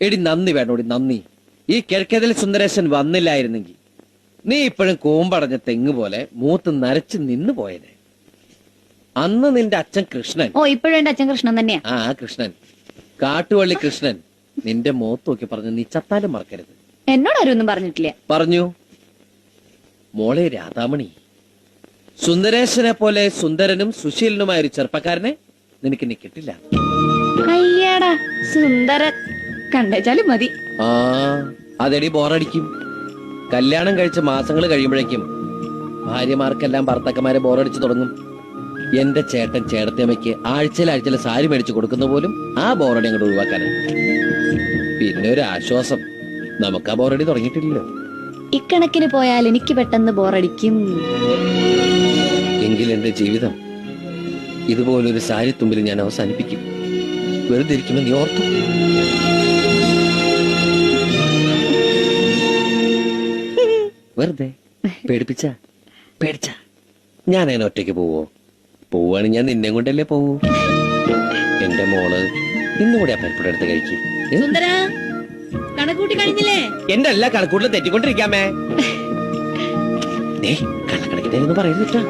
എടി നന്ദി വേണോടി നന്ദി. ഈ കിഴക്കേതിൽ സുന്ദരേശൻ വന്നില്ലായിരുന്നെങ്കിൽ നീ ഇപ്പോഴും കൂമ്പടഞ്ഞ തെങ്ങ് പോലെ മൂത്ത് നരച്ച് നിന്ന് പോയനെ. അന്ന് നിന്റെ അച്ഛൻ കൃഷ്ണൻ, ഓ ഇപ്പോഴും എന്റെ അച്ഛൻ കൃഷ്ണൻ തന്നെയാ. ആ കൃഷ്ണൻ, കാട്ടുവള്ളി കൃഷ്ണൻ നിന്റെ മുഖത്ത് നോക്കി പറഞ്ഞു നീ ചത്താലും മറക്കരുത്. എന്നോട് ആരും ഒന്നും പറഞ്ഞിട്ടില്ല. പറഞ്ഞു. മോളെ രാധാമണി, സുന്ദരേശനെ പോലെ സുന്ദരനും സുശീലനുമായ ഒരു ചെറുപ്പക്കാരനെ നിനക്ക് ഇനി കിട്ടില്ല. അയ്യാടാ സുന്ദരൻ കണ്ടേച്ചാലും മതി. ആ അതെടി ബോറടിക്കും. കല്യാണം കഴിച്ച മാസങ്ങൾ കഴിയുമ്പോഴേക്കും ഭാര്യമാർക്കെല്ലാം ഭർത്താക്കന്മാരെ ബോറടിച്ചു തുടങ്ങും. എന്റെ ചേട്ടൻ ചേട്ടത്തിയമ്മയ്ക്ക് ആഴ്ചയിൽ സാരി മേടിച്ചു കൊടുക്കുന്ന പോലും ആ ബോറടി അങ്ങോട്ട് ഒഴിവാക്കാനാണ്. പിന്നെ ഒരു ആശ്വാസം, നമുക്ക് ആ ബോറടി തുടങ്ങിയിട്ടില്ലല്ലോ. ഇക്കണക്കിന് പോയാൽ എനിക്ക് പെട്ടെന്ന് ബോറടിക്കും. എങ്കിൽ എന്റെ ജീവിതം ഇതുപോലൊരു സാരി തുമ്പിൽ ഞാൻ അവസാനിപ്പിക്കും. വെറുതെ ഇരിക്കുമെന്ന് നീ ഓർത്തു. വെറുതെ പേടിച്ച ഞാൻ അങ്ങനെ ഒറ്റയ്ക്ക് പോവോ? പോവാണ് ഞാൻ നിന്നെ കൊണ്ടല്ലേ പോവൂ. എന്റെ മോള് ഇന്നും കൂടി ആ പരിപ്പുടെ അടുത്ത് കഴിക്കും. കണക്കൂട്ടി കഴിഞ്ഞില്ലേ? എന്റെ എല്ലാ കണക്കൂട്ടിലും തെറ്റിക്കൊണ്ടിരിക്കാമേ. കണക്കണക്കിട്ടേന്ന് പറയുന്നിട്ടാ.